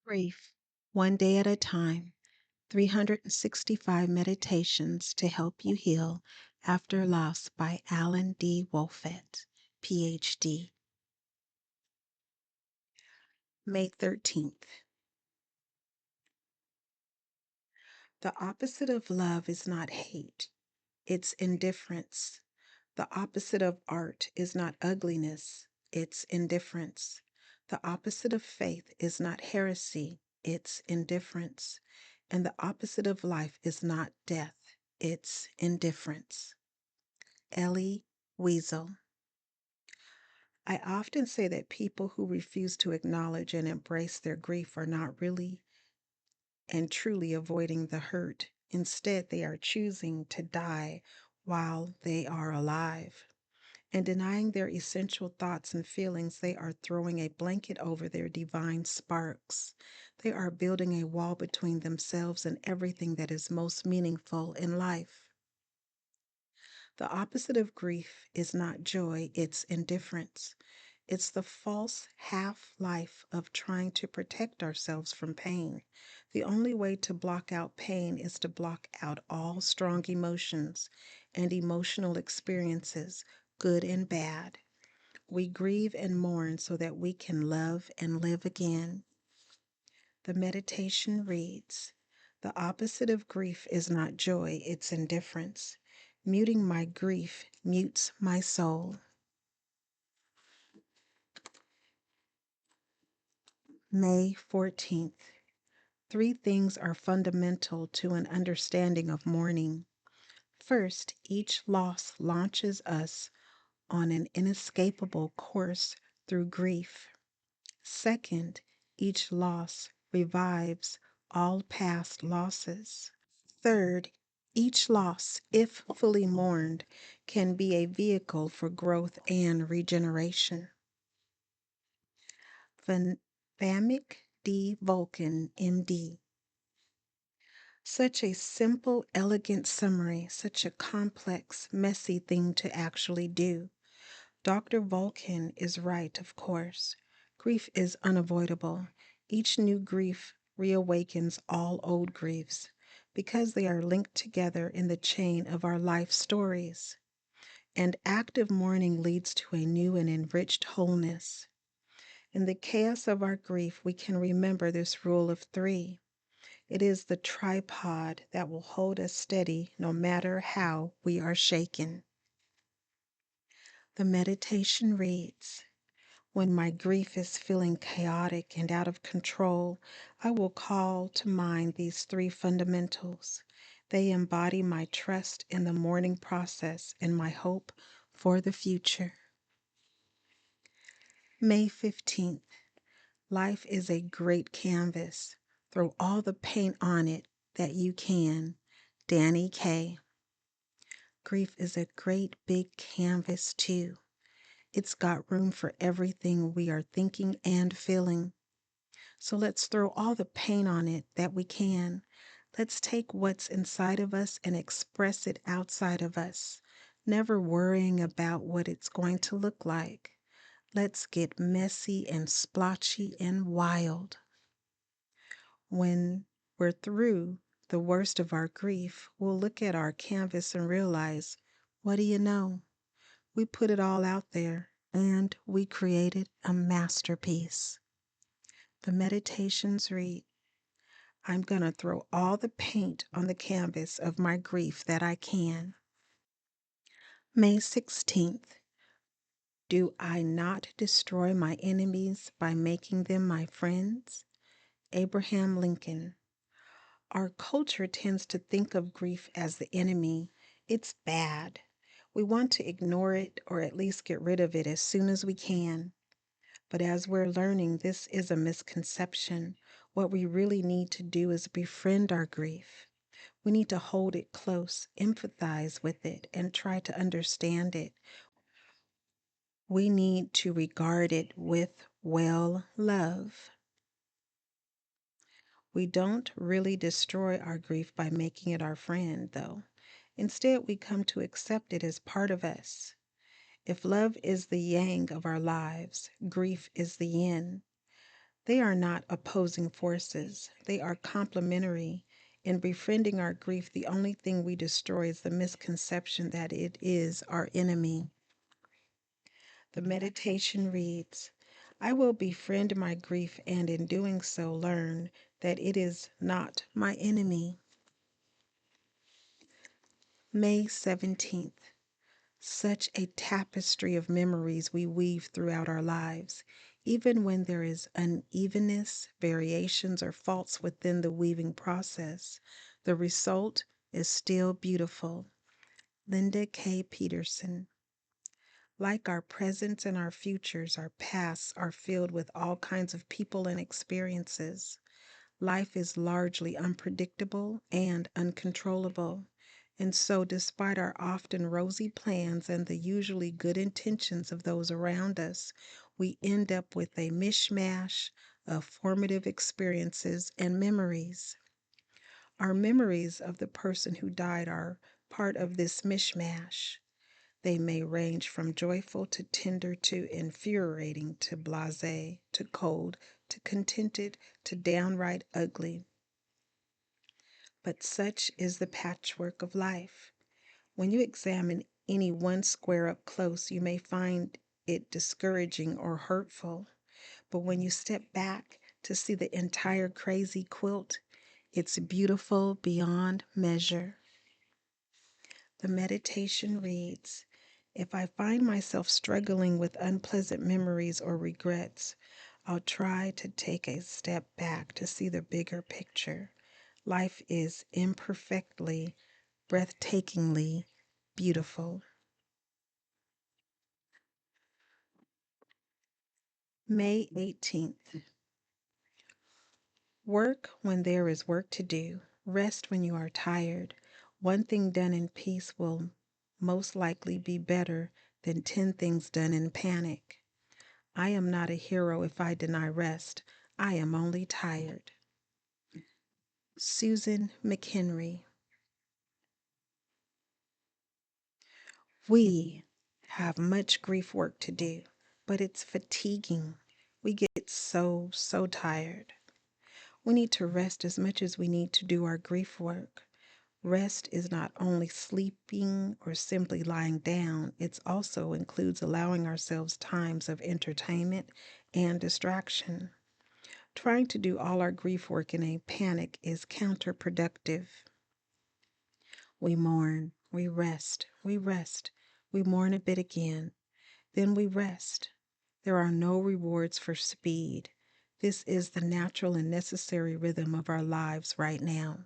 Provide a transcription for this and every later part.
Grief, One Day at a Time, 365 Meditations to Help You Heal After Loss by Alan D. Wolfett, PhD. May 13th. The opposite of love is not hate, it's indifference. The opposite of art is not ugliness, it's indifference. The opposite of faith is not heresy, it's indifference. And the opposite of life is not death, it's indifference. Ellie Weasel. I often say that people who refuse to acknowledge and embrace their grief are not really and truly avoiding the hurt. Instead, they are choosing to die while they are alive. And denying their essential thoughts and feelings, they are throwing a blanket over their divine sparks. They are building a wall between themselves and everything that is most meaningful in life. The opposite of grief is not joy, it's indifference. It's the false half life of trying to protect ourselves from pain. The only way to block out pain is to block out all strong emotions and emotional experiences, good and bad. We grieve and mourn so that we can love and live again. The meditation reads, "The opposite of grief is not joy, it's indifference. Muting my grief mutes my soul." May 14th. Three things are fundamental to an understanding of mourning. First, each loss launches us on an inescapable course through grief. Second, each loss revives all past losses. Third, each loss, if fully mourned, can be a vehicle for growth and regeneration. Vamick D. Vulcan, MD. Such a simple, elegant summary, such a complex, messy thing to actually do. Dr. Vulcan is right, of course. Grief is unavoidable. Each new grief reawakens all old griefs because they are linked together in the chain of our life stories. And active mourning leads to a new and enriched wholeness. In the chaos of our grief, we can remember this rule of three. It is the tripod that will hold us steady no matter how we are shaken. The meditation reads, "When my grief is feeling chaotic and out of control, I will call to mind these three fundamentals. They embody my trust in the mourning process and my hope for the future." May 15th. Life is a great canvas. Throw all the paint on it that you can. Danny K. Grief is a great big canvas, too. It's got room for everything we are thinking and feeling. So let's throw all the paint on it that we can. Let's take what's inside of us and express it outside of us, never worrying about what it's going to look like. Let's get messy and splotchy and wild. When we're through the worst of our grief, we'll look at our canvas and realize, what do you know? We put it all out there and we created a masterpiece. The meditations read, "I'm going to throw all the paint on the canvas of my grief that I can." May 16th. Do I not destroy my enemies by making them my friends? Abraham Lincoln. Our culture tends to think of grief as the enemy. It's bad. We want to ignore it or at least get rid of it as soon as we can. But as we're learning, this is a misconception. What we really need to do is befriend our grief. We need to hold it close, empathize with it, and try to understand it. We need to regard it with love. We don't really destroy our grief by making it our friend, though. Instead, we come to accept it as part of us. If love is the yang of our lives, grief is the yin. They are not opposing forces, they are complementary. In befriending our grief, the only thing we destroy is the misconception that it is our enemy. The meditation reads, I will befriend my grief and in doing so learn that it is not my enemy. May 17th. Such a tapestry of memories we weave throughout our lives. Even when there is unevenness, variations, or faults within the weaving process, the result is still beautiful. Linda K. Peterson. Like our presents and our futures, our pasts are filled with all kinds of people and experiences. Life is largely unpredictable and uncontrollable. And so, despite our often rosy plans and the usually good intentions of those around us, we end up with a mishmash of formative experiences and memories. Our memories of the person who died are part of this mishmash. They may range from joyful to tender to infuriating to blasé to cold to contented to downright ugly. But such is the patchwork of life. When you examine any one square up close, you may find it discouraging or hurtful. But when you step back to see the entire crazy quilt, it's beautiful beyond measure. The meditation reads, if I find myself struggling with unpleasant memories or regrets, I'll try to take a step back to see the bigger picture. Life is imperfectly, breathtakingly beautiful. May 18th. Work when there is work to do. Rest when you are tired. One thing done in peace will most likely be better than 10 things done in panic. I am not a hero if I deny rest. I am only tired. Susan McHenry. We have much grief work to do, but it's fatiguing. We get so tired. We need to rest as much as we need to do our grief work. Rest is not only sleeping or simply lying down, it also includes allowing ourselves times of entertainment and distraction. Trying to do all our grief work in a panic is counterproductive. We mourn, we rest, we mourn a bit again, then we rest. There are no rewards for speed. This is the natural and necessary rhythm of our lives right now.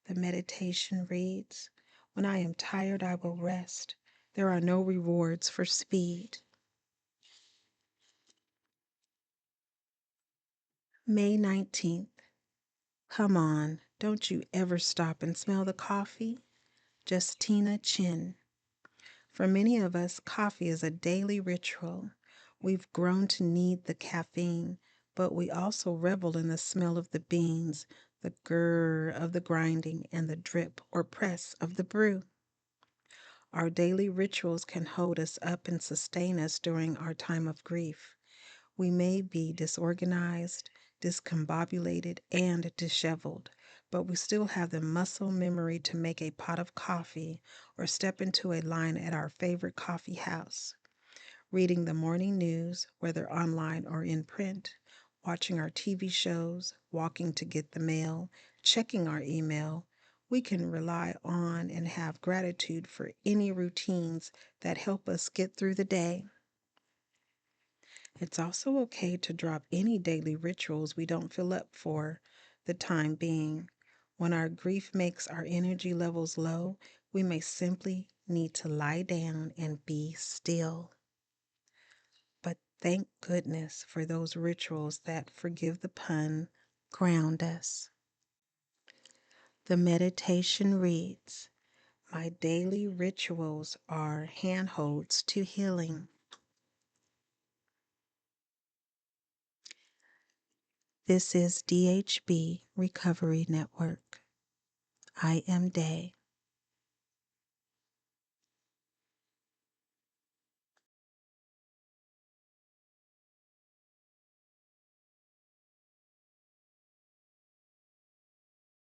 The meditation reads, when I am tired, I will rest. There are no rewards for speed. May 19th. Come on, don't you ever stop and smell the coffee? Justina Chin. For many of us, coffee is a daily ritual. We've grown to need the caffeine, but we also revel in the smell of the beans, the grrr of the grinding, and the drip or press of the brew. Our daily rituals can hold us up and sustain us during our time of grief. We may be disorganized, discombobulated, and disheveled, but we still have the muscle memory to make a pot of coffee or step into a line at our favorite coffee house. Reading the morning news, whether online or in print, watching our TV shows, walking to get the mail, checking our email, we can rely on and have gratitude for any routines that help us get through the day. It's also okay to drop any daily rituals we don't feel up for the time being. When our grief makes our energy levels low, we may simply need to lie down and be still. But thank goodness for those rituals that, forgive the pun, ground us. The meditation reads, my daily rituals are handholds to healing. This is DHB Recovery Network. I am Day.